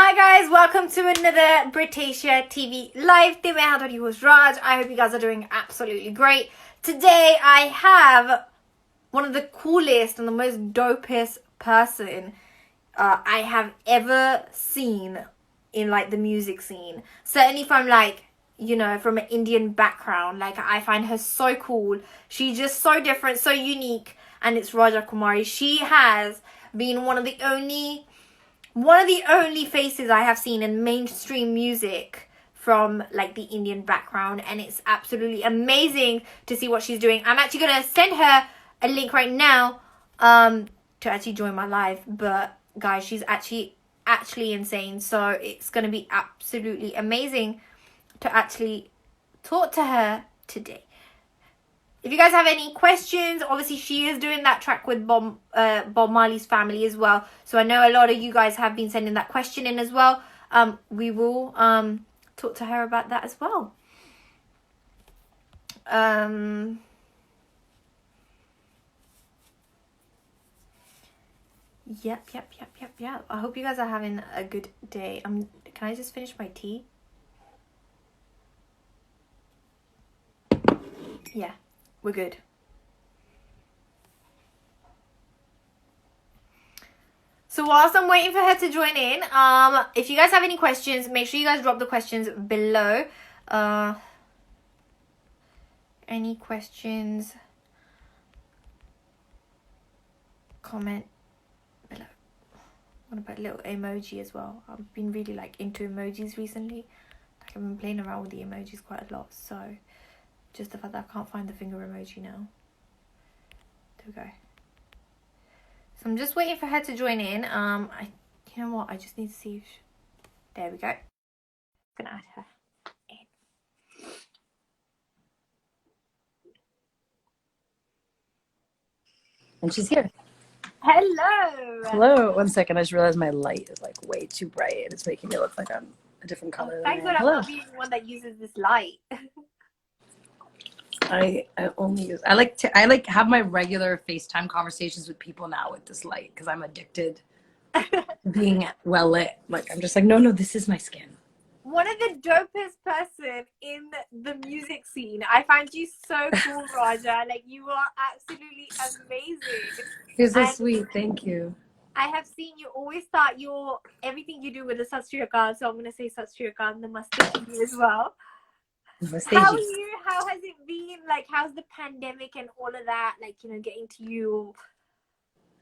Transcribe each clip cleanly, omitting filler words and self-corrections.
Hi guys, welcome to another Britisha TV live. मैं हूं host Raj. I hope you guys are doing absolutely great. Today I have one of the coolest and the most dopest person I have ever seen in like the music scene. Certainly from like, you know, from an Indian background. Like I find her so cool. She's just so different, so unique. And it's Raja Kumari. She has been one of the only faces I have seen in mainstream music from like the Indian background, and it's absolutely amazing to see what she's doing. I'm actually gonna send her a link right now to actually join my live, but guys, she's actually insane, so it's gonna be absolutely amazing to actually talk to her today. If you guys have any questions, obviously she is doing that track with Bob Marley's family as well. So I know a lot of you guys have been sending that question in as well. We will talk to her about that as well. Yep. I hope you guys are having a good day. Can I just finish my tea? Yeah. We're good. So whilst I'm waiting for her to join in, if you guys have any questions, make sure you guys drop the questions below. Any questions? Comment below. I'm gonna put a little emoji as well. I've been really like into emojis recently. Like I've been playing around with the emojis quite a lot, so just the fact that I can't find the finger emoji now. There we go. So I'm just waiting for her to join in. You know what? I just need to see if there we go. I'm gonna add her in. And she's here. Hello. Hello. 1 second. I just realized my light is like way too bright and it's making me look like I'm a different color. Thanks for not being the one that uses this light. I only use I like have my regular FaceTime conversations with people now with this light because I'm addicted to being well lit. Like I'm just like, no, this is my skin. One of the dopest person in the music scene. I find you so cool, Raja. Like you are absolutely amazing. You're so sweet. Thank you. I have seen you always start everything you do with a Sat Shri Akal, so I'm gonna say Sat Shri Akal and Namaste to you as well. How are you? How has it been? Like, how's the pandemic and all of that? Like, you know, getting to you.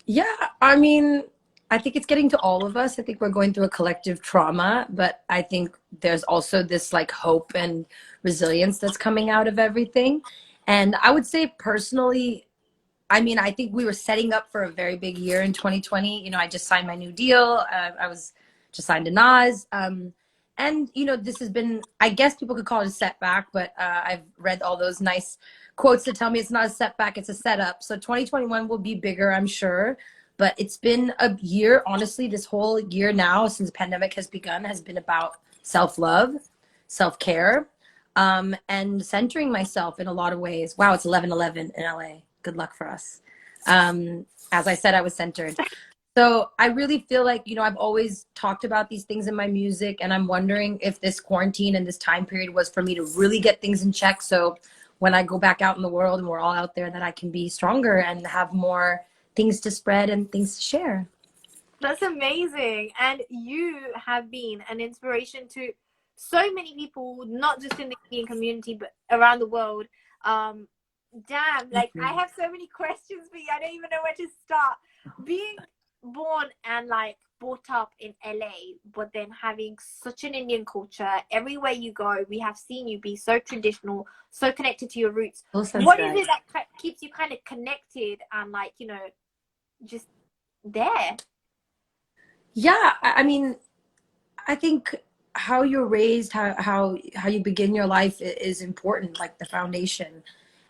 Yeah, I mean, I think it's getting to all of us. I think we're going through a collective trauma, but I think there's also this like hope and resilience that's coming out of everything. And I would say personally, I mean, I think we were setting up for a very big year in 2020. You know, I just signed my new deal. I was just signed to Nas. And, you know, this has been, I guess people could call it a setback, but I've read all those nice quotes that tell me it's not a setback, it's a setup. So 2021 will be bigger, I'm sure. But it's been a year, honestly, this whole year now since the pandemic has begun has been about self-love, self-care, and centering myself in a lot of ways. Wow, it's 11/11 in LA. Good luck for us. As I said, I was centered. So I really feel like, you know, I've always talked about these things in my music, and I'm wondering if this quarantine and this time period was for me to really get things in check. So when I go back out in the world and we're all out there, that I can be stronger and have more things to spread and things to share. That's amazing. And you have been an inspiration to so many people, not just in the Indian community, but around the world. Damn, like I have so many questions for you. I don't even know where to start. Being born and like brought up in LA, but then having such an Indian culture, everywhere you go, we have seen you be so traditional, so connected to your roots. What is it that keeps you kind of connected and like, you know, just there? Yeah, I mean, I think how you're raised, how you begin your life is important, like the foundation.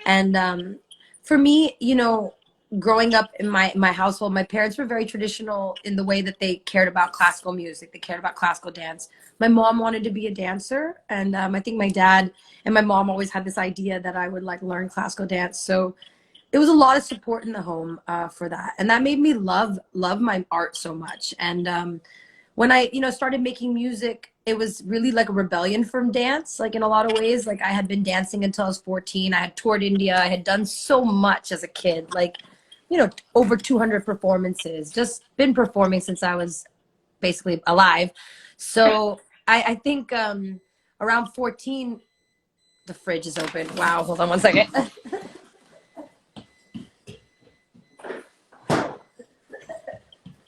And for me, you know, growing up in my household, my parents were very traditional in the way that they cared about classical music. They cared about classical dance. My mom wanted to be a dancer, and I think my dad and my mom always had this idea that I would like learn classical dance. So it was a lot of support in the home for that, and that made me love my art so much. And when I, started making music, it was really like a rebellion from dance, like in a lot of ways. Like I had been dancing until I was 14. I had toured India. I had done so much as a kid, like, over 200 performances, just been performing since I was basically alive. So I think around 14, the fridge is open. Wow, hold on one second.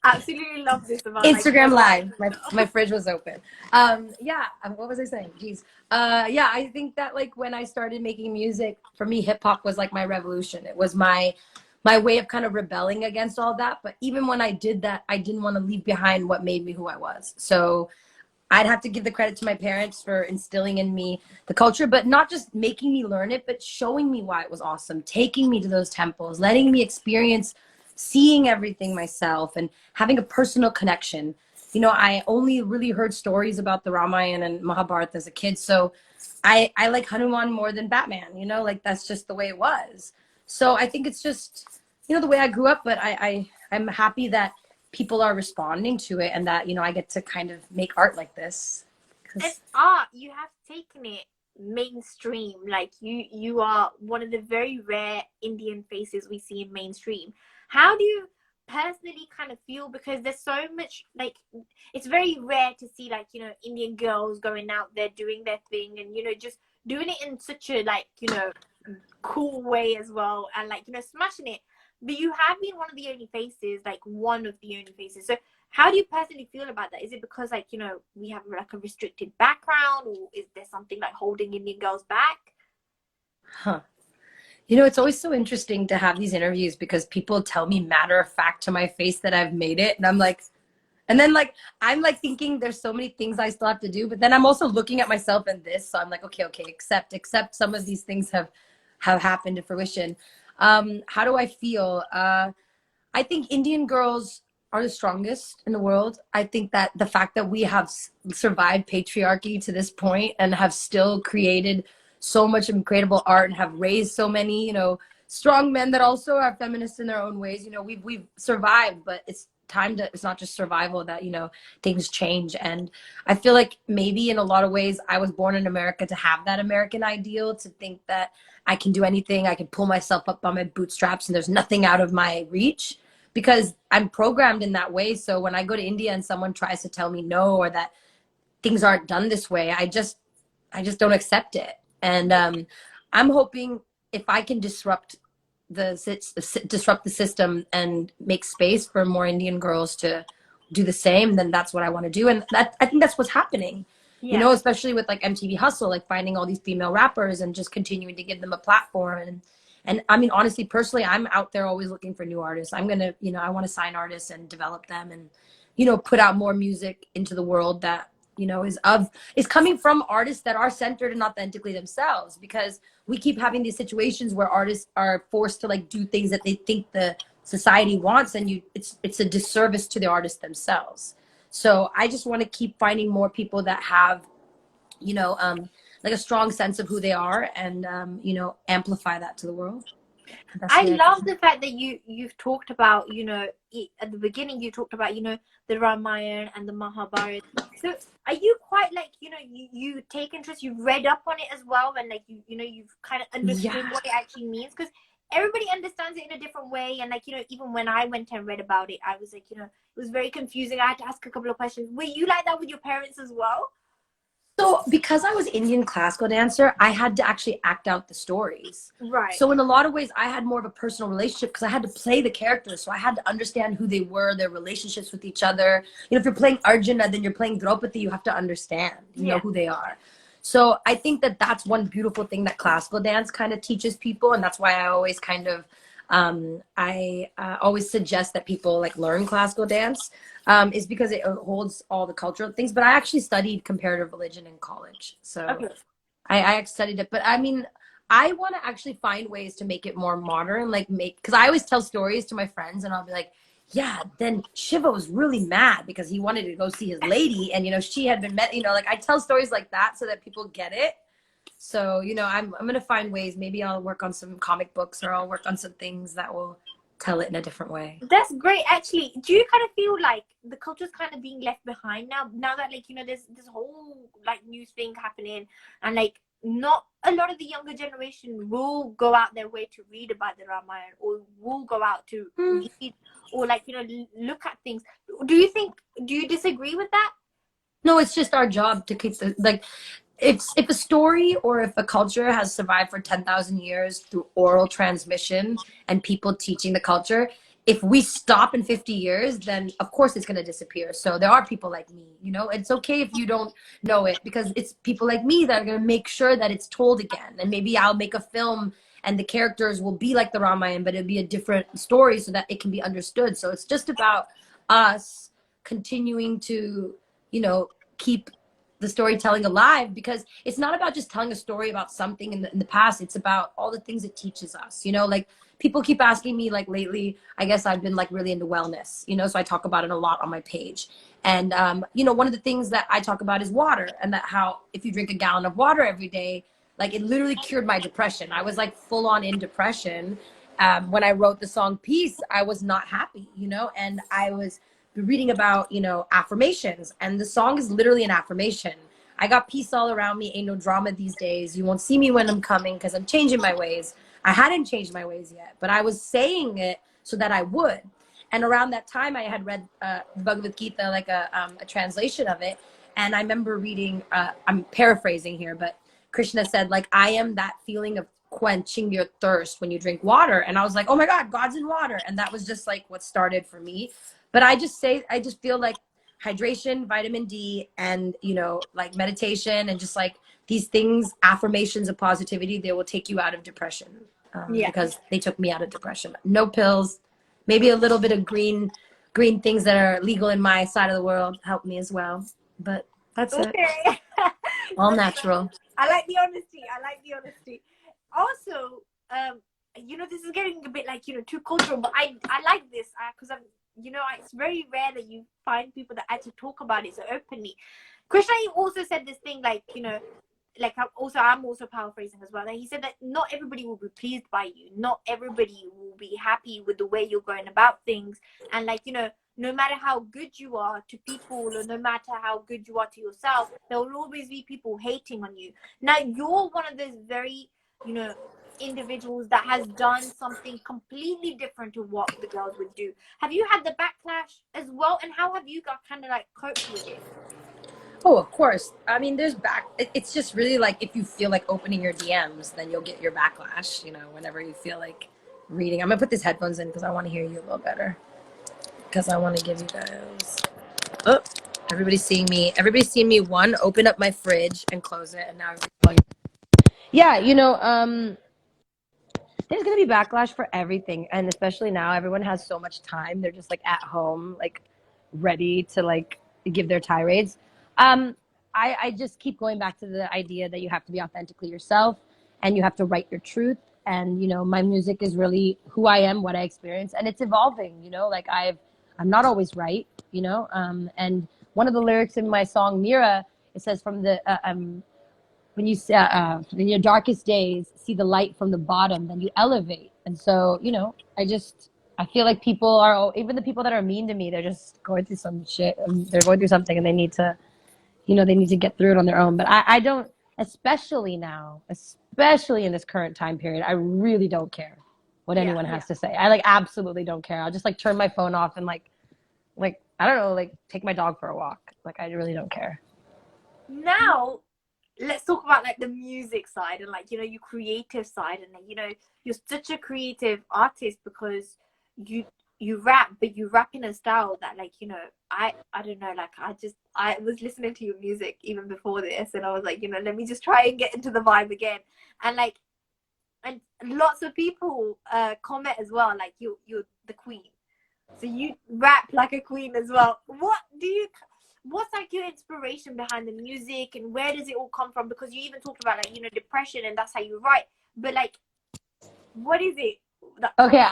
Absolutely love this about Instagram Live. My fridge was open. Yeah. What was I saying? Jeez. Yeah. I think that like when I started making music, for me, hip hop was like my revolution. It was my way of kind of rebelling against all that. But even when I did that, I didn't want to leave behind what made me who I was. So I'd have to give the credit to my parents for instilling in me the culture, but not just making me learn it, but showing me why it was awesome, taking me to those temples, letting me experience seeing everything myself and having a personal connection. I only really heard stories about the Ramayana and Mahabharata as a kid. So I like Hanuman more than Batman, like that's just the way it was. So I think it's just, the way I grew up, but I'm happy that people are responding to it and that, I get to kind of make art like this. And art, you have taken it mainstream. Like you are one of the very rare Indian faces we see in mainstream. How do you personally kind of feel, because there's so much, like, it's very rare to see, like, Indian girls going out there doing their thing and just doing it in such a, like, cool way as well, and like smashing it. But you have been one of the only faces, like one of the only faces. So how do you personally feel about that? Is it because, like, we have like a restricted background, or is there something like holding Indian girls back? Huh. It's always so interesting to have these interviews because people tell me matter of fact to my face that I've made it. And I'm like, and then like, I'm like thinking there's so many things I still have to do, but then I'm also looking at myself in this. So I'm like, okay, accept some of these things have happened to fruition. How do I feel? I think Indian girls are the strongest in the world. I think that the fact that we have survived patriarchy to this point and have still created so much incredible art and have raised so many, strong men that also are feminists in their own ways. We've survived, but it's not just survival, that, things change. And I feel like maybe in a lot of ways I was born in America to have that American ideal, to think that I can do anything. I can pull myself up by my bootstraps and there's nothing out of my reach, because I'm programmed in that way. So when I go to India and someone tries to tell me no, or that things aren't done this way, I just don't accept it. And I'm hoping if I can disrupt the system and make space for more Indian girls to do the same, then that's what I want to do. And I think that's what's happening. Yeah. Especially with like MTV Hustle, like finding all these female rappers and just continuing to give them a platform. And I mean, honestly, personally, I'm out there always looking for new artists. I'm going to, I want to sign artists and develop them and, put out more music into the world that, is coming from artists that are centered and authentically themselves, because we keep having these situations where artists are forced to like do things that they think the society wants, and it's a disservice to the artists themselves. So I just want to keep finding more people that have, like a strong sense of who they are, and amplify that to the world. I love the fact that you've talked about, at the beginning you talked about, the Ramayana and the Mahabharata. So are you quite like, you take interest, you've read up on it as well, and like you've kind of understood what it actually means? Because everybody understands it in a different way, and like, even when I went and read about it, I was like, it was very confusing. I had to ask a couple of questions. Were you like that with your parents as well? So because I was Indian classical dancer, I had to actually act out the stories. Right. So in a lot of ways, I had more of a personal relationship because I had to play the characters. So I had to understand who they were, their relationships with each other. If you're playing Arjuna, then you're playing Draupadi, you have to understand, know who they are. So I think that that's one beautiful thing that classical dance kind of teaches people. And that's why I always kind of, I always suggest that people like learn classical dance, is because it holds all the cultural things. But I actually studied comparative religion in college. So okay. I studied it. But I mean, I want to actually find ways to make it more modern, like because I always tell stories to my friends and I'll be like, yeah, then Shiva was really mad because he wanted to go see his lady, and she had been met, like I tell stories like that so that people get it. So I'm gonna find ways. Maybe I'll work on some comic books, or I'll work on some things that will tell it in a different way. That's great. Actually, do you kind of feel like the culture's kind of being left behind now that, like, you know, there's this whole like news thing happening, and like not a lot of the younger generation will go out their way to read about the Ramayana, or will go out to read, or like, you know, look at things. Do you disagree with that? No, it's just our job to keep the, like, if a story or if a culture has survived for 10,000 years through oral transmission and people teaching the culture, if we stop in 50 years, then of course it's going to disappear. So there are people like me, you know, it's okay if you don't know it, because it's people like me that are going to make sure that it's told again. And maybe I'll make a film and the characters will be like the Ramayana, but it'll be a different story so that it can be understood. So it's just about us continuing to, you know, keep the storytelling alive, because it's not about just telling a story about something in the past. It's about all the things it teaches us, you know. Like, people keep asking me, like, lately, I guess I've been like really into wellness, you know, so I talk about it a lot on my page. And you know, one of the things that I talk about is water, and that how if you drink a gallon of water every day, like, it literally cured my depression. I was like full on in depression. When I wrote the song Peace, I was not happy, you know, and I was reading about, you know, affirmations, and the song is literally an affirmation. I got peace all around me, ain't no drama these days. You won't see me when I'm coming, because I'm changing my ways. I hadn't changed my ways yet, but I was saying it so that I would. And around that time, I had read Bhagavad Gita, like a translation of it. And I remember reading, I'm paraphrasing here, but Krishna said, like, I am that feeling of quenching your thirst when you drink water. And I was like, oh my God, God's in water. And that was just like what started for me. But I just feel like hydration, vitamin D, and, you know, like meditation, and just like these things, affirmations of positivity, they will take you out of depression. Because they took me out of depression. No pills, maybe a little bit of green things that are legal in my side of the world help me as well. But that's it. All natural. I like the honesty. Also, you know, this is getting a bit like, you know, too cultural, but I like this because I'm, you know, it's very rare that you find people that actually talk about it so openly. Krishna also said this thing, like, you know, like, I'm also paraphrasing as well. And he said that not everybody will be pleased by you. Not everybody will be happy with the way you're going about things. And, like, you know, no matter how good you are to people, or no matter how good you are to yourself, there will always be people hating on you. Now, you're one of those very, you know, individuals that has done something completely different to what the girls would do. Have you had the backlash as well? And how have you got kind of like coped with it? Oh, of course. I mean, it's just really like, if you feel like opening your DMs, then you'll get your backlash, you know, whenever you feel like reading. I'm gonna put these headphones in because I want to hear you a little better, because I want to give you guys, oh, everybody's seeing me one, open up my fridge and close it, and now yeah, you know, there's gonna be backlash for everything, and especially now everyone has so much time. They're just like at home, like ready to like give their tirades. I just keep going back to the idea that you have to be authentically yourself, and you have to write your truth. And, you know, my music is really who I am, what I experience, and it's evolving, you know, like I'm not always right, you know, and one of the lyrics in my song Mira, it says, from the when you in your darkest days see the light from the bottom, then you elevate. And so, you know, I feel like people are, even the people that are mean to me, they're just going through some shit. They're going through something, and they need to, you know, they need to get through it on their own. But I don't, especially now, especially in this current time period, I really don't care what anyone has to say. I like absolutely don't care. I'll just like turn my phone off and like I don't know, like take my dog for a walk. Like, I really don't care. Now, let's talk about like the music side and, like, you know, your creative side. And, like, you know, you're such a creative artist because you rap, but you rap in a style that, like, you know, I don't know, like, I was listening to your music even before this, and I was like, you know, let me just try and get into the vibe again. And like, and lots of people comment as well, like, you're the queen, so you rap like a queen as well. What's like your inspiration behind the music, and where does it all come from? Because you even talked about, like, you know, depression, and that's how you write, but like, what is it that— Okay,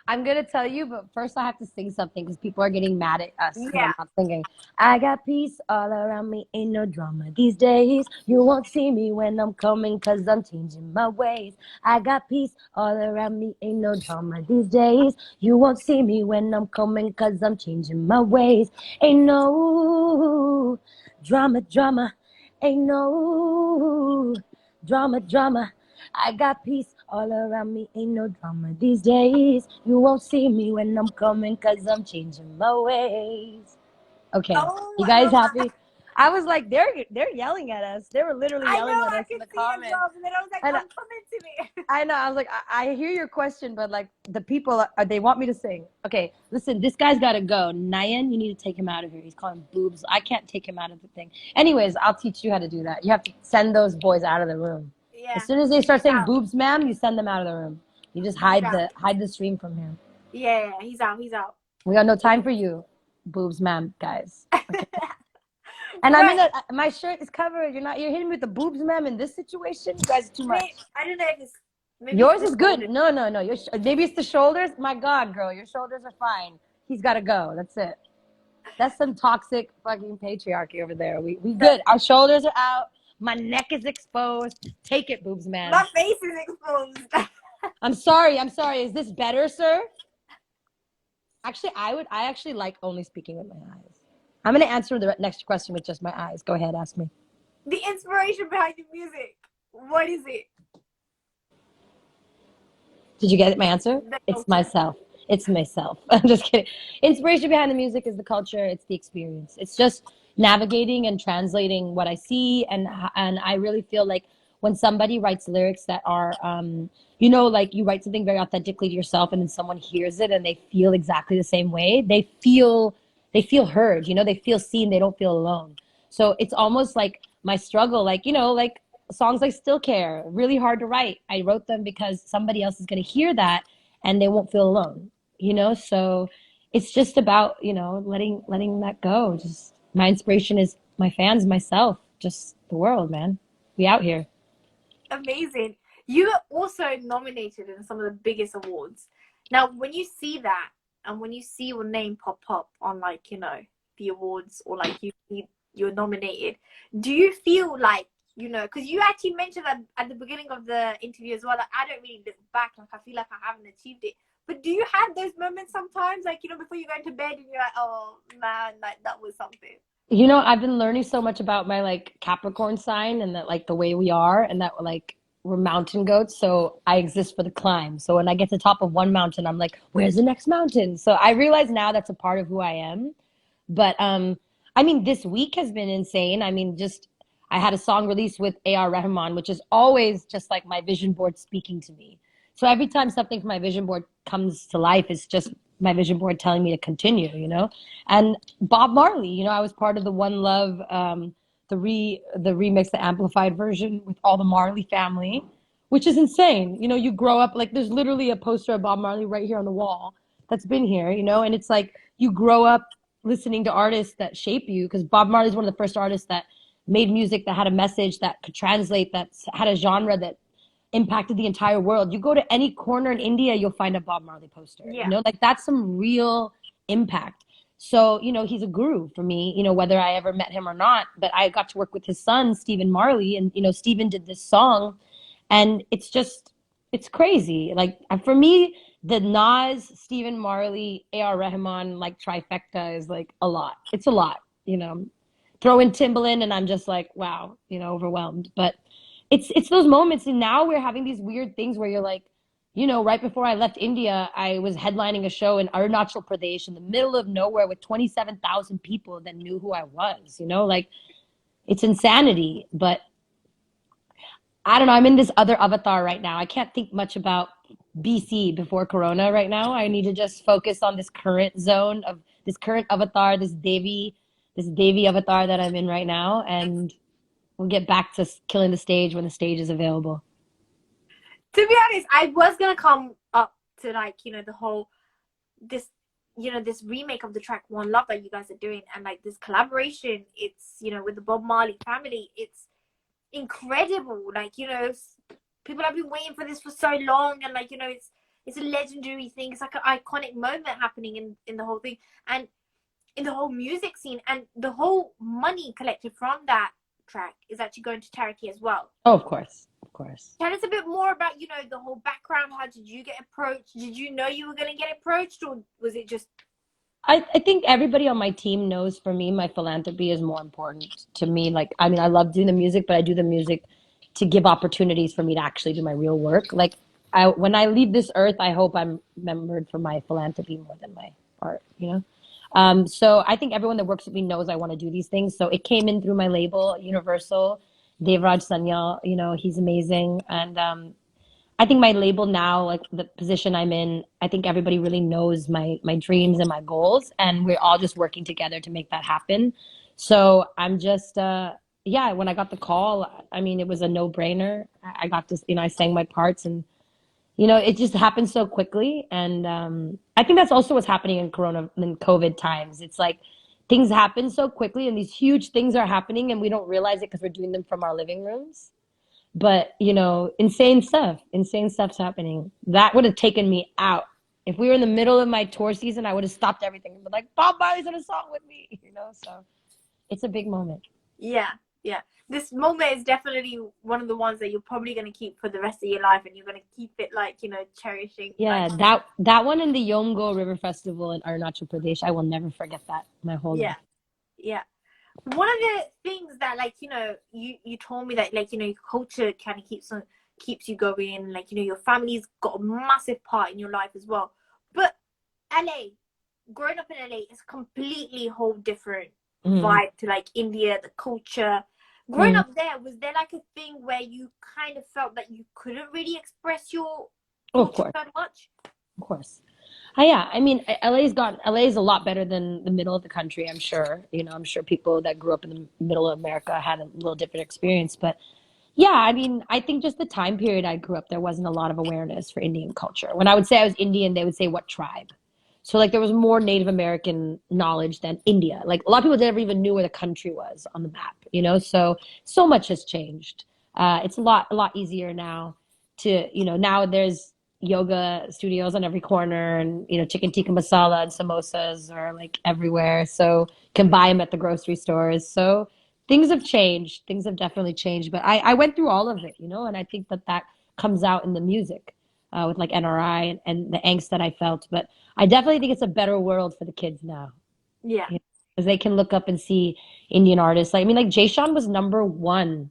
I'm gonna tell you, but first I have to sing something because people are getting mad at us because Yeah. I'm not singing. I got peace all around me, ain't no drama these days. You won't see me when I'm coming because I'm changing my ways. I got peace all around me, ain't no drama these days. You won't see me when I'm coming because I'm changing my ways. Ain't no drama, ain't no drama. I got peace all around me, ain't no drama these days. You won't see me when I'm coming, cause I'm changing my ways. Okay, Oh, you I guys love that. happy? I was like, they're yelling at us. They were literally I know, yelling at I us in could the see it as comments. well. But then I was like, And Mom, come into me. I know, I was like, I hear your question, but like the people, they want me to sing. Okay, listen, this guy's got to go. Nayan, you need to take him out of here. He's calling boobs. I can't take him out of the thing. Anyways, I'll teach you how to do that. You have to send those boys out of the room. As Yeah. soon as they start He's saying out. boobs, ma'am, you send them out of the room. You just He's hide out. the stream from him. Yeah, he's out. He's out. We got no time for you, boobs, ma'am, guys. Okay. And I'm in Right. the my shirt is covered. You're hitting me with the boobs, ma'am, in this situation. You guys are too much. I don't know if it's maybe it's Yours the is good. shoulders. No. Maybe it's the shoulders. My God, girl, your shoulders are fine. He's got to go. That's it. That's some toxic fucking patriarchy over there. We good. Our shoulders are out. My neck is exposed. Take it, boobs, man. My face is exposed. I'm sorry. I'm sorry. Is this better, sir? Actually, I actually like only speaking with my eyes. I'm gonna answer the next question with just my eyes. Go ahead, ask me. The inspiration behind the music. What is it? Did you get my answer? The It's culture. myself. It's myself. I'm just kidding. Inspiration behind the music is the culture. It's the experience. It's just navigating and translating what I see, and I really feel like when somebody writes lyrics that are, like you write something very authentically to yourself, and then someone hears it and they feel exactly the same way. They feel heard. They feel seen. They don't feel alone. So it's almost like my struggle, like songs like Still Care, really hard to write. I wrote them because somebody else is going to hear that and they won't feel alone. So it's just about, letting that go. Just my inspiration is my fans, myself, just the world, man. We out here. Amazing. You were also nominated in some of the biggest awards. Now, when you see that and when you see your name pop up on the awards or like you're nominated, do you feel like, because you actually mentioned that at the beginning of the interview as well, that I don't really look back, like I feel like I haven't achieved it. But do you have those moments sometimes, like, before you go into bed and you're like, oh man, like that was something? I've been learning so much about my like Capricorn sign and that like the way we are and that like we're mountain goats. So I exist for the climb. So when I get to the top of one mountain, I'm like, where's the next mountain? So I realize now that's a part of who I am. But I mean, this week has been insane. I mean, just I had a song released with A.R. Rahman, which is always just like my vision board speaking to me. So every time something from my vision board comes to life, it's just my vision board telling me to continue. And Bob Marley, I was part of the One Love, the remix, the amplified version with all the Marley family, which is insane. You grow up like there's literally a poster of Bob Marley right here on the wall that's been here, and it's like you grow up listening to artists that shape you because Bob Marley is one of the first artists that made music that had a message that could translate, that had a genre that impacted the entire world. You go to any corner in India, you'll find a Bob Marley poster. Yeah. Like that's some real impact. So, he's a guru for me, whether I ever met him or not. But I got to work with his son, Stephen Marley, and Stephen did this song, and it's crazy. Like for me, the Nas, Stephen Marley, A.R. Rahman like trifecta is like a lot. It's a lot. Throw in Timbaland, and I'm just like, wow, overwhelmed. But it's those moments, and now we're having these weird things where you're like, right before I left India, I was headlining a show in Arunachal Pradesh in the middle of nowhere with 27,000 people that knew who I was. Like it's insanity. But I don't know. I'm in this other avatar right now. I can't think much about BC before Corona right now. I need to just focus on this current zone of this current avatar, this Devi avatar that I'm in right now, and we'll get back to killing the stage when the stage is available. To be honest, I was gonna come up to the whole this remake of the track One Love that you guys are doing, and like this collaboration, it's with the Bob Marley family, it's incredible. Like people have been waiting for this for so long, and it's it's a legendary thing. It's like an iconic moment happening in the whole thing and in the whole music scene, and the whole money collected from that track is actually going to charity as well. Oh, of course. Of course. Tell us a bit more about, you know, the whole background. How did you get approached? Did you know you were going to get approached, or was it just... I think everybody on my team knows for me, my philanthropy is more important to me. Like, I mean, I love doing the music, but I do the music to give opportunities for me to actually do my real work. Like, when I leave this earth, I hope I'm remembered for my philanthropy more than my art, you know? So I think everyone that works with me knows I want to do these things. So it came in through my label, Universal. Devraj Sanyal, you know, he's amazing. And I think my label now, like the position I'm in, I think everybody really knows my dreams and my goals, and we're all just working together to make that happen. So I'm just, yeah, when I got the call, I mean, it was a no-brainer. I got this, you know, I sang my parts, and you know, it just happened so quickly. And I think that's also what's happening in COVID times. It's like things happen so quickly, and these huge things are happening, and we don't realize it because we're doing them from our living rooms. But, you know, insane stuff's happening. That would have taken me out. If we were in the middle of my tour season, I would have stopped everything and been like, Bob Marley's on a song with me, you know? So it's a big moment. Yeah, yeah. This moment is definitely one of the ones that you're probably going to keep for the rest of your life, and you're going to keep it, like, you know, cherishing. Yeah, like... that one in the Yomgo River Festival in Arunachal Pradesh, I will never forget that my whole life. Yeah. One of the things that, like, you know, you told me that, like, you know, your culture kind of keeps you going, like, you know, your family's got a massive part in your life as well. But LA, growing up in LA is completely whole different vibe to, like, India, the culture. Growing up there, was there like a thing where you kind of felt that you couldn't really express your culture so much? Of course. Yeah, I mean, LA is a lot better than the middle of the country, I'm sure. You know, I'm sure people that grew up in the middle of America had a little different experience. But yeah, I mean, I think just the time period I grew up, there wasn't a lot of awareness for Indian culture. When I would say I was Indian, they would say, what tribe? So like there was more Native American knowledge than India. Like a lot of people never even knew where the country was on the map, you know? So much has changed. It's a lot easier now to, you know, now there's yoga studios on every corner, and you know, chicken tikka masala and samosas are like everywhere, so you can buy them at the grocery stores. So things have changed, things have definitely changed, but I went through all of it, you know, and I think that comes out in the music, with like NRI and the angst that I felt. But I definitely think it's a better world for the kids now. Yeah, you know, because they can look up and see Indian artists. Like, I mean, like Jay Sean was #1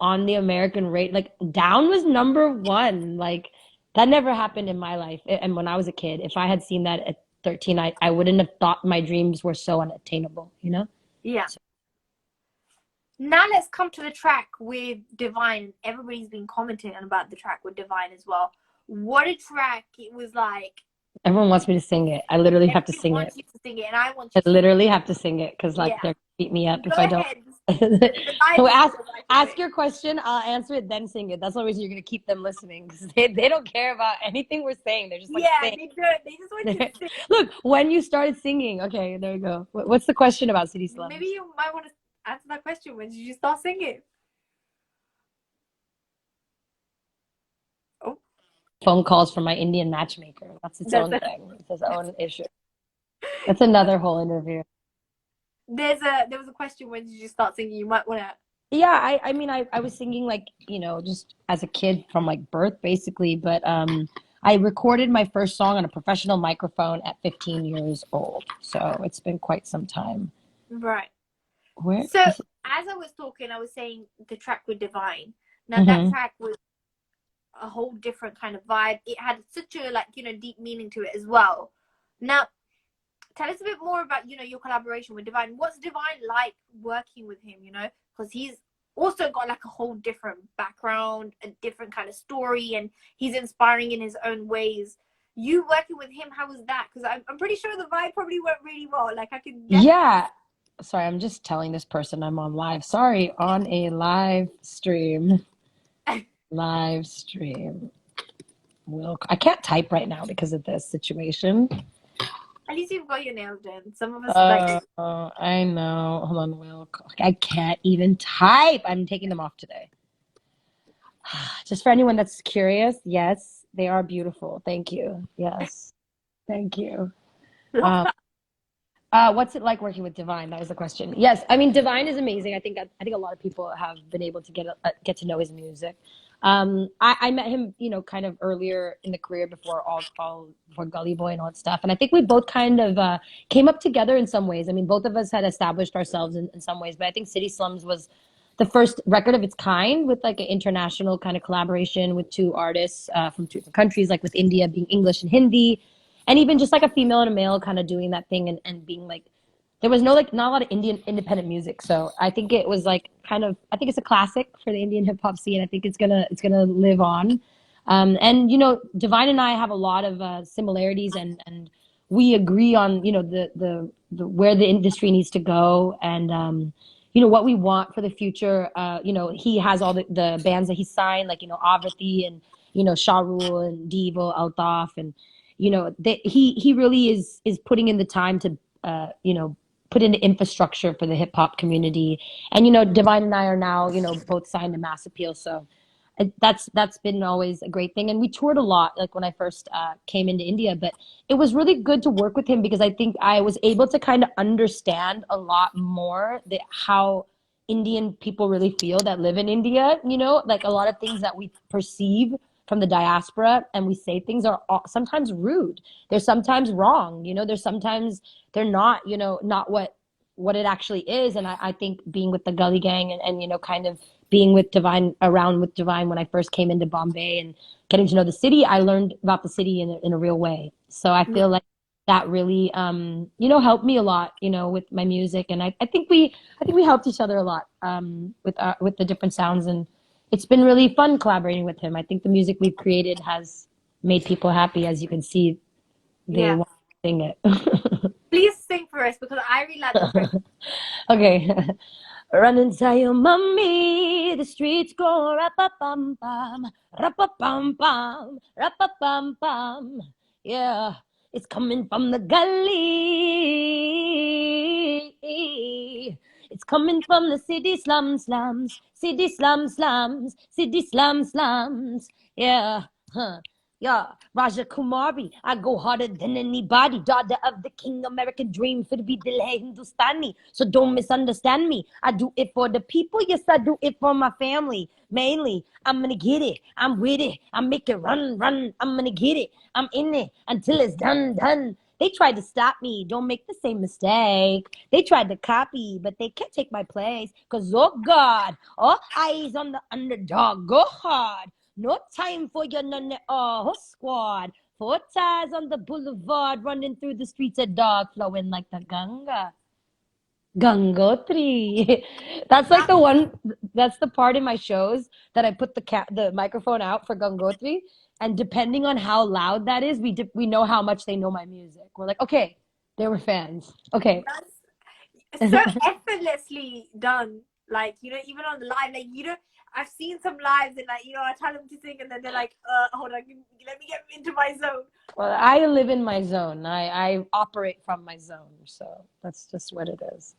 on the American rate, like Down was #1. Like that never happened in my life. And when I was a kid, if I had seen that at 13, I wouldn't have thought my dreams were so unattainable, you know? Yeah. So. Now let's come to the track with Divine. Everybody's been commenting about the track with Divine as well. What a track. It was like... Everyone wants me to sing it. I literally have to sing it. You to sing it, and I want you I literally have to sing it because like they're beat me up if I don't. So ask your question, I'll answer it, then sing it. That's the reason you're gonna keep them listening, because they don't care about anything we're saying. They're just like, they don't. They just want you to sing. Look, when you started singing, okay, there you go. What's the question about City Slums? Maybe you might want to answer that question. When did you start singing? Oh, phone calls from my Indian matchmaker. That's its own thing. It's its own issue. That's another whole interview. There was a question, when did you start singing? You might want to... Yeah, I mean, I was singing like, you know, just as a kid from like birth basically, but I recorded my first song on a professional microphone at 15 years old. So it's been quite some time. Right. Where? So as I was talking, I was saying the track with Divine. Now that track was a whole different kind of vibe. It had such a, like, you know, deep meaning to it as well. Now, tell us a bit more about, you know, your collaboration with Divine. What's Divine like working with him, you know? Because he's also got like a whole different background, a different kind of story, and he's inspiring in his own ways. You working with him, how was that? Because I'm pretty sure the vibe probably went really well. Like I could... Yeah. Sorry, I'm just telling this person I'm on live. Sorry, on a live stream. Live stream. I can't type right now because of this situation. At least you've got your nails done. Some of us like... I know. Hold on, Will. I can't even type. I'm taking them off today. Just for anyone that's curious, yes, They are beautiful. Thank you. Yes. Thank you. Love Um, that. what's it like working with Divine? That was the question. Yes, I mean Divine is amazing. I think a lot of people have been able to get to know his music. I met him, kind of earlier in the career before before Gully Boy and all that stuff. And I think we both kind of came up together in some ways. I mean, both of us had established ourselves in some ways, but I think City Slums was the first record of its kind with like an international kind of collaboration with two artists from two different countries, like with India being English and Hindi, and even just like a female and a male kind of doing that thing and being like there was no like not a lot of Indian independent music. So I think it was like kind of I think it's a classic for the Indian hip hop scene. I think it's gonna live on. And Divine and I have a lot of similarities and we agree on the where the industry needs to go and what we want for the future. He has all the bands that he signed, like Avrati and Shah Rule and Devo, Altaf, and he really is putting in the time to put in the infrastructure for the hip hop community. And Divine and I are now both signed to Mass Appeal, so that's been always a great thing. And we toured a lot, like when I first came into India, but it was really good to work with him because I think I was able to kind of understand a lot more how Indian people really feel that live in India. Like a lot of things that we perceive from the diaspora and we say things are sometimes rude. They're sometimes wrong. There's sometimes they're not what it actually is. And I think being with the Gully Gang and kind of being with Divine around with Divine when I first came into Bombay and getting to know the city, I learned about the city in a real way. So I feel like that really helped me a lot, with my music. And I think we helped each other a lot with the different sounds, and it's been really fun collaborating with him. I think the music we've created has made people happy, as you can see. They Yeah. want to sing it. Please sing for us because I really like the phrase. Okay. Run and tell your mommy the streets go rap-a-bum-bum, rap-a-bum-bum, rap-a-bum-bum. Yeah, it's coming from the gully. It's coming from the city slums, city slums, city slums. Yeah, huh. Yeah, Raja Kumari, I go harder than anybody. Daughter of the king, American dream, फिर भी दिल है Hindustani. So don't misunderstand me. I do it for the people, yes, I do it for my family. Mainly, I'm gonna get it. I'm with it. I make it run. I'm gonna get it. I'm in it until it's done. They tried to stop me. Don't make the same mistake. They tried to copy, but they can't take my place. Cause oh God, all eyes on the underdog. Go hard. No time for your squad. Four ties on the boulevard, running through the streets of dog, flowing like the Ganga. Gangotri. That's like the one. That's the part in my shows that I put the microphone out for Gangotri, and depending on how loud that is, we know how much they know my music. We're like, okay, they were fans. Okay. That's so effortlessly done. Like, even on the live, like, I've seen some lives and like, I tell them to sing and then they're like, hold on, let me get into my zone. Well, I live in my zone. I operate from my zone, so that's just what it is.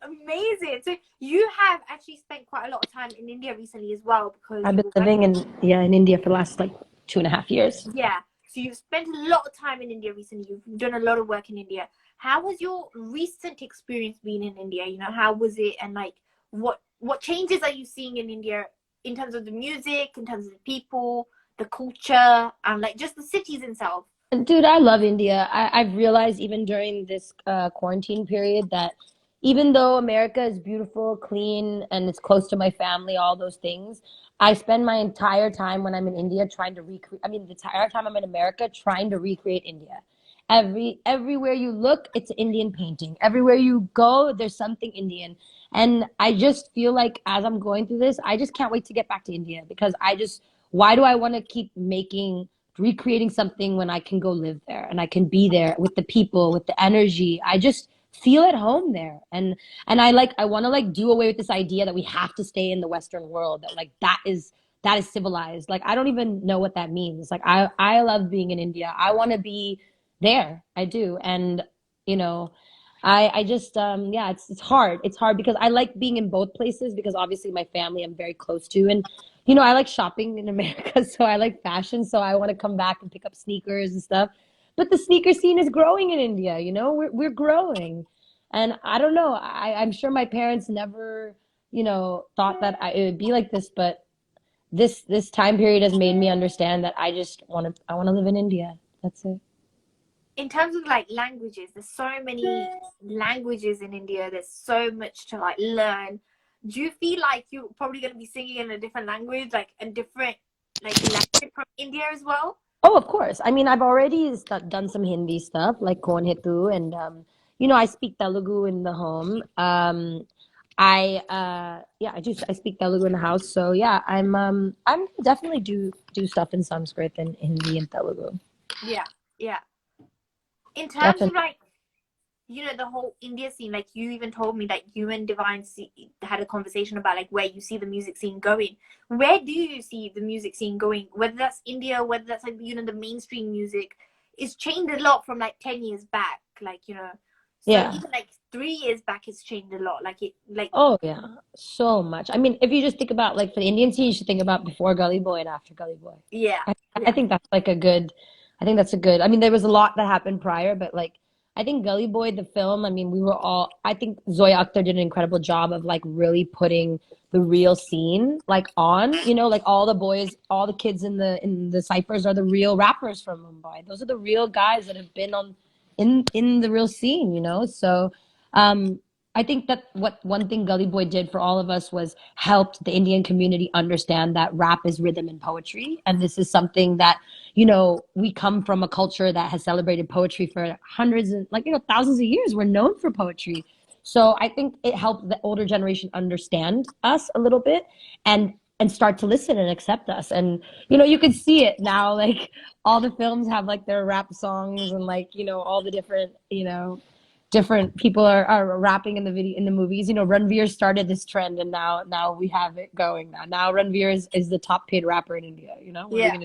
Amazing. So you have actually spent quite a lot of time in India recently as well because I've you been were living working. in India for the last like 2.5 years. Yeah. So you've spent a lot of time in India recently. You've done a lot of work in India. How was your recent experience being in India? How was it, and like what changes are you seeing in India in terms of the music, in terms of the people, the culture, and like just the cities itself? Dude, I love India. I've realized even during this quarantine period that even though America is beautiful, clean, and it's close to my family, all those things, I spend my entire time when I'm in India trying to recreate, I mean, the entire time I'm in America trying to recreate India. Everywhere you look, it's an Indian painting. Everywhere you go, there's something Indian. And I just feel like as I'm going through this, I just can't wait to get back to India because why do I want to keep recreating something when I can go live there and I can be there with the people, with the energy. I just feel at home there. And I want to like do away with this idea that we have to stay in the Western world, that like that is civilized. Like I don't even know what that means. Like I love being in India. I want to be there. I do. And you know, I just it's hard. It's hard because I like being in both places because obviously my family I'm very close to, and you know, I like shopping in America, so I like fashion, so I want to come back and pick up sneakers and stuff. But the sneaker scene is growing in India, you know, we're growing. And I don't know, I'm sure my parents never, you know, thought that it would be like this, but this time period has made me understand that I want to live in India. That's it. In terms of like languages, there's so many languages in India. There's so much to like learn. Do you feel like you're probably going to be singing in a different language, like a different like language from India as well? Oh, of course. I mean, I've already done some Hindi stuff like Kon Hai Tu, and you know, I speak Telugu in the home. Yeah, I speak Telugu in the house. So yeah, I'm definitely do stuff in Sanskrit and Hindi and Telugu. Yeah, yeah. In terms of Definitely. like, you know, the whole India scene, like you even told me that you and had a conversation about like where you see the music scene going. Where do you see the music scene going? Whether that's India, whether that's like, you know, the mainstream music, it's changed a lot from like 10 years back. Like, you know, so Yeah. even like 3 years back, it's changed a lot. Like it, like, Oh yeah. So much. I mean, if you just think about like for the Indian scene, you should think about before Gully Boy and after Gully Boy. yeah, I, I yeah, think that's like a good, I think that's a good, I mean, there was a lot that happened prior, but like, I think Gully Boy, the film, I mean, we were all, I think Zoya Akhtar did an incredible job of like really putting the real scene like on, you know, like all the boys, all the kids in the ciphers are the real rappers from Mumbai. Those are the real guys that have been on in the real scene, you know? So, um, I think that what one thing Gully Boy did for all of us was helped the Indian community understand that rap is rhythm and poetry. And this is something that, you know, we come from a culture that has celebrated poetry for hundreds and like, you know, thousands of years. We're known for poetry. So I think it helped the older generation understand us a little bit and start to listen and accept us. And, you know, you can see it now, like all the films have like their rap songs and like, you know, all the different, you know, different people are rapping in the video in the movies. You know, Ranveer started this trend, and now we have it going. Now Ranveer is the top paid rapper in India. You know, yeah.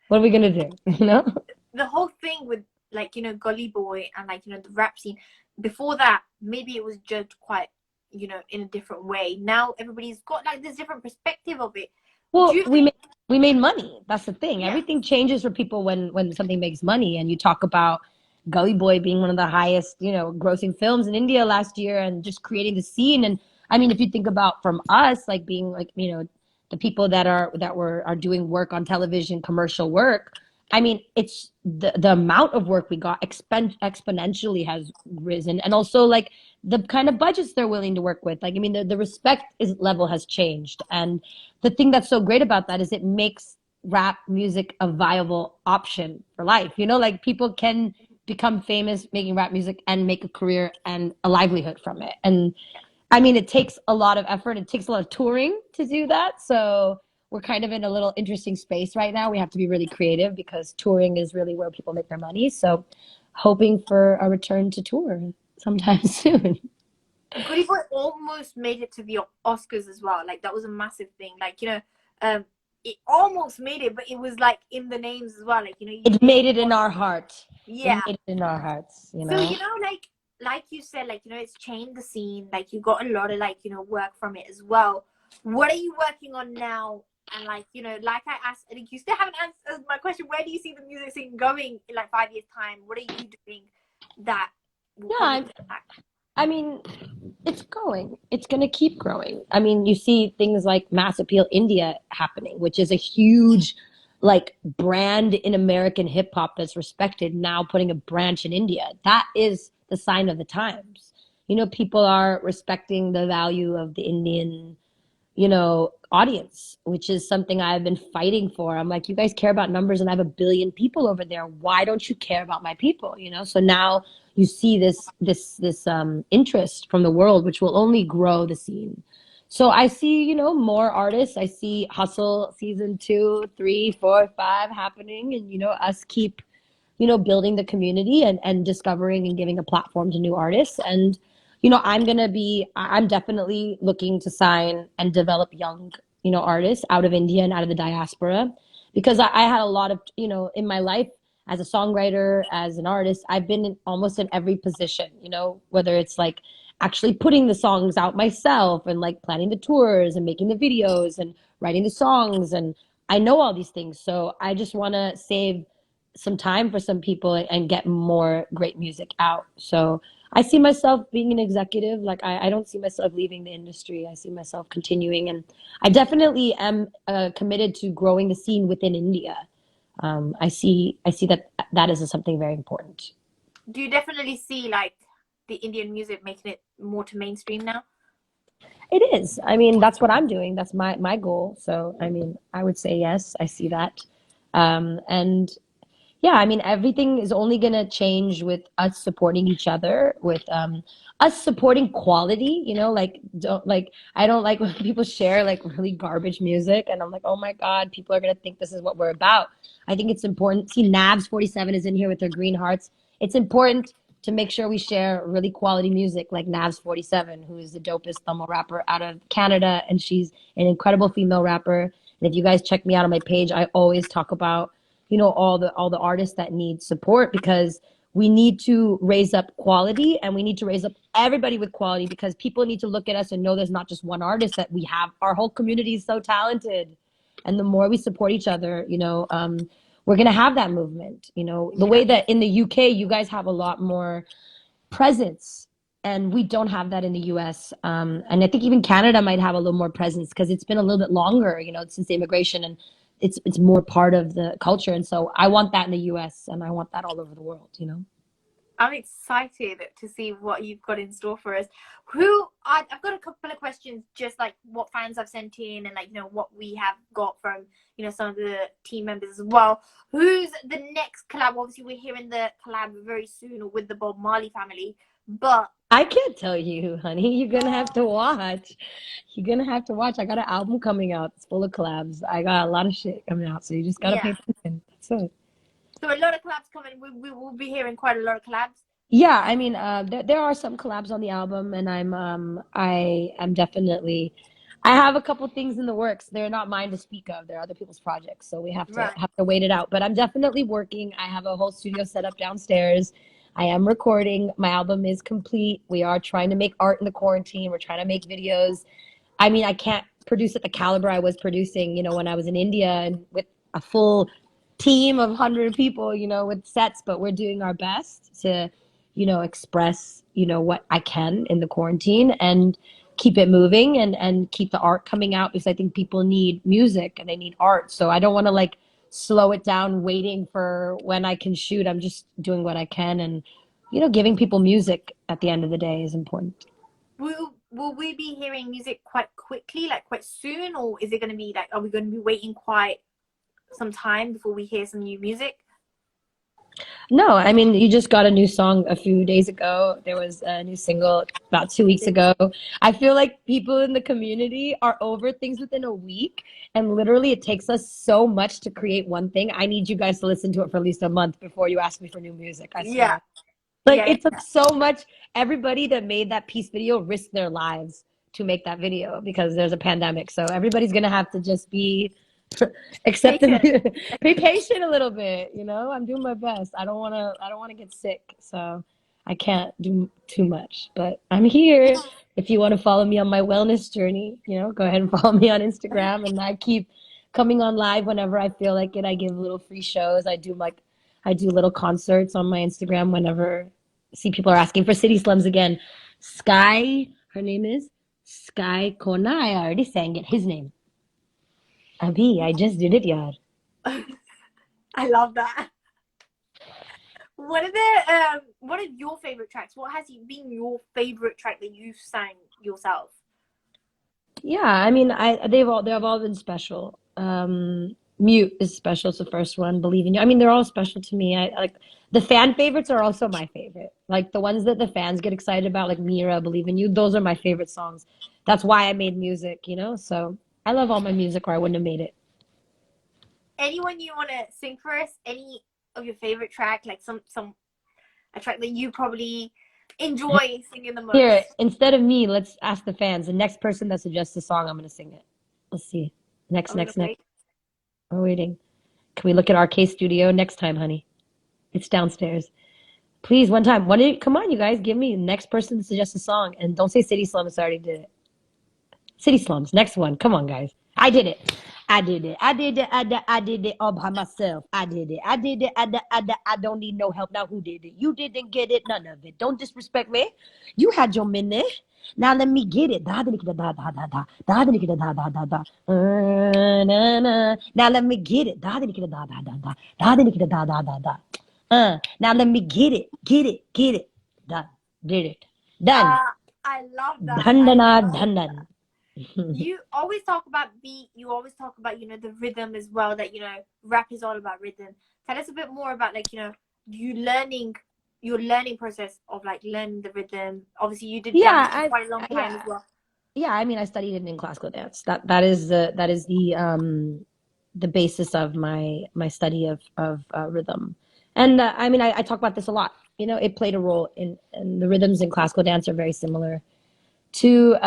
what are we gonna do? You know? The whole thing with like, you know, Gully Boy and like, you know, the rap scene, before that, maybe it was judged quite, you know, in a different way. Now everybody's got like this different perspective of it. Do Well, you think? we made money. That's the thing. Yeah, Everything changes for people when something makes money. And you talk about Gully Boy being one of the highest, you know, grossing films in India last year, and just creating the scene. And I mean, if you think about from us, like being like, you know, the people are doing work on television, commercial work. I mean, it's the amount of work we got exponentially has risen, and also like the kind of budgets they're willing to work with. Like, I mean, the respect is level has changed, and the thing that's so great about that is it makes rap music a viable option for life. You know, like people can become famous making rap music and make a career and a livelihood from it. And I mean, it takes a lot of effort. It takes a lot of touring to do that. So we're kind of in a little interesting space right now. We have to be really creative because touring is really where people make their money. So hoping for a return to tour sometime soon. Goody Boy almost made it to the Oscars as well. Like that was a massive thing. Like, you know, it almost made it, but it was like in the names as well. Like, you know, you It did. made it in our heart. It Yeah. made it in our hearts, you So, know? you know, like you said, like, you know, it's changed the scene. Like you got a lot of like, you know, work from it as well. What are you working on now? And like, you know, like I asked, like, you still haven't answered my question. Where do you see the music scene going in like 5 years' time? What are you doing that will Yeah, probably impact? I mean, it's growing. It's going to keep growing. I mean, you see things like Mass Appeal India happening, which is a huge like brand in American hip hop that's respected, now putting a branch in India. That is the sign of the times. You know, people are respecting the value of the Indian, you know, audience, which is something I've been fighting for. I'm like, you guys care about numbers and I have 1 billion people over there. Why don't you care about my people? You know, so now you see this interest from the world, which will only grow the scene. So I see, you know, more artists. I see Hustle season 2, 3, 4, 5 happening, and you know, us keep, you know, building the community and discovering and giving a platform to new artists. And, you know, I'm definitely looking to sign and develop young, you know, artists out of India and out of the diaspora because I had a lot of, you know, in my life as a songwriter, as an artist, I've been in almost in every position, you know, whether it's like actually putting the songs out myself and like planning the tours and making the videos and writing the songs, and I know all these things. So I just want to save some time for some people and get more great music out. So I see myself being an executive. Like I don't see myself leaving the industry. I see myself continuing, and I definitely am committed to growing the scene within India. I see that is something very important. Do you definitely see like the Indian music making it more to mainstream now? It is. I mean, that's what I'm doing. That's my goal. So, I mean, I would say yes, I see that. And yeah, I mean, everything is only gonna change with us supporting each other, with us supporting quality, like I don't like when people share like really garbage music and I'm like, oh my God, people are gonna think this is what we're about. I think it's important. See, Navs 47 is in here with their green hearts. It's important to make sure we share really quality music like Navs 47, who is the dopest Tamil rapper out of Canada, and she's an incredible female rapper. And if you guys check me out on my page, I always talk about all the artists that need support, because we need to raise up quality and we need to raise up everybody with quality, because people need to look at us and know there's not just one artist, that we have our whole community is so talented. And the more we support each other, we're going to have that movement, the way that in the UK you guys have a lot more presence, and we don't have that in the US. And I think even Canada might have a little more presence because it's been a little bit longer, since the immigration, and it's more part of the culture. And so I want that in the US, and I want that all over the world. I'm excited to see what you've got in store for us. I've got a couple of questions, just like what fans have sent in, and like what we have got from some of the team members as well. Who's the next collab? Obviously, we're hearing the collab very soon with the Bob Marley family, but I can't tell you, honey. You're gonna have to watch. You're gonna have to watch. I got an album coming out. It's full of collabs. I got a lot of shit coming out, so you just gotta pay attention. That's it. So a lot of collabs coming. We will be hearing quite a lot of collabs. Yeah, I mean, there are some collabs on the album, and I am definitely, I have a couple things in the works. They're not mine to speak of. They're other people's projects, so we have to wait it out. But I'm definitely working. I have a whole studio set up downstairs. I am recording. My album is complete. We are trying to make art in the quarantine. We're trying to make videos. I mean, I can't produce at the caliber I was producing, when I was in India and with a full team of 100 people, with sets, but we're doing our best to, express, what I can in the quarantine and keep it moving and keep the art coming out, because I think people need music and they need art. So I don't want to like slow it down waiting for when I can shoot. I'm just doing what I can, and, giving people music at the end of the day is important. Will we be hearing music quite quickly, like quite soon, or is it going to be like, are we going to be waiting quite some time before we hear some new music? No, I mean, you just got a new song a few days ago. There was a new single about 2 weeks ago. I feel like people in the community are over things within a week, and literally it takes us so much to create one thing. I need you guys to listen to it for at least a month before you ask me for new music. I swear. Yeah. It took so much. Everybody that made that Peace video risked their lives to make that video because there's a pandemic. So everybody's gonna have to just be be patient a little bit. I'm doing my best. I don't wanna get sick, so I can't do too much. But I'm here. If you want to follow me on my wellness journey, go ahead and follow me on Instagram. And I keep coming on live whenever I feel like it. I give little free shows. I do little concerts on my Instagram whenever. See, people are asking for City Slums again. Sky, her name is Sky Kona. I already sang it. His name. Abhi, I just did it, yaar. I love that. What are your favorite tracks? What has been your favorite track that you've sang yourself? Yeah, I mean, they've all been special. Mute is special. It's the first one. Believe in You. I mean, they're all special to me. I like the fan favorites are also my favorite. Like the ones that the fans get excited about, like Mira, Believe in You. Those are my favorite songs. That's why I made music, So I love all my music, or I wouldn't have made it. Anyone you want to sing for us? Any of your favorite track, like a track that you probably enjoy singing the most? Here, instead of me, let's ask the fans. The next person that suggests a song, I'm gonna sing it. Let's see. Next. We're waiting. Can we look at Arcade Studio next time, honey? It's downstairs. Please, one time. Come on, you guys. Give me the next person to suggest a song. And don't say City Slums. I already did it. City Slums. Next one. Come on, guys. I did it. I did it. I did it. I did it all by myself. I did it. I did it. I don't need no help. Now who did it? You didn't get it. None of it. Don't disrespect me. You had your minute. Now let me get it. Now let me get it. Now let me get it. Get it. Done. Did it. Done. I love that. Done. Done. You always talk about beat. You always talk about, you know, the rhythm as well. That, you know, rap is all about rhythm. Tell us a bit more about, like, you know, your learning process of like learning the rhythm. Obviously, you did dance for quite a long time as well. Yeah, I mean, I studied it in classical dance. That is the basis of my study of rhythm. And I mean, I talk about this a lot. You know, it played a role in the rhythms in classical dance are very similar to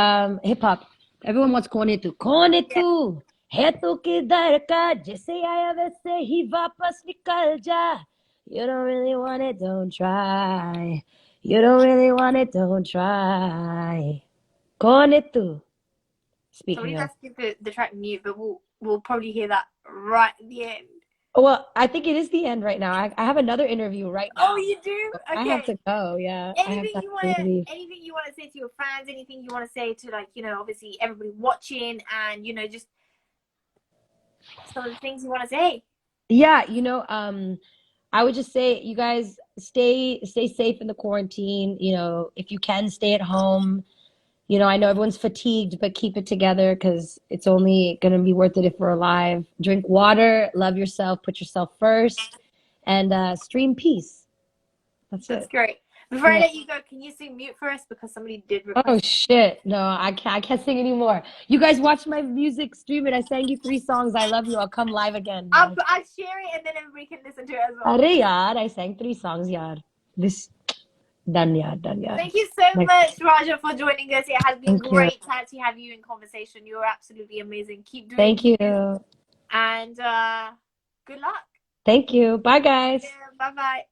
hip hop. Everyone wants kone tu. Kone tu hai tu kidhar ka, jaise aaya वैसे ही वापस निकल जा. You don't really want it, don't try. You don't really want it, don't try. Kone tu. Somebody has to keep the track mute, but we'll probably hear that right at the end. Well, I think it is the end right now. I have another interview right now. Oh, you do? Okay. I have to go. Yeah. Anything you want to say to your fans? Anything you want to say to, like, you know, obviously everybody watching, and, you know, just some of the things you want to say? Yeah, you know, I would just say, you guys stay safe in the quarantine. You know, if you can, stay at home. You know, I know everyone's fatigued, but keep it together because it's only going to be worth it if we're alive. Drink water, love yourself, put yourself first, and stream peace. That's great. Before I let you go, can you sing mute for us? Because somebody did request. Oh, shit. No, I can't sing anymore. You guys watch my music, stream it. I sang you 3 songs. I love you. I'll come live again. I'll share it, and then everybody can listen to it as well. Arey yaar, I sang 3 songs, yaar. This... Done, yaar. Thank you so much, Raja, for joining us. It has been great to actually have you in conversation. You're absolutely amazing. Keep doing it. Thank you. And good luck. Thank you. Bye, guys. Yeah, bye-bye.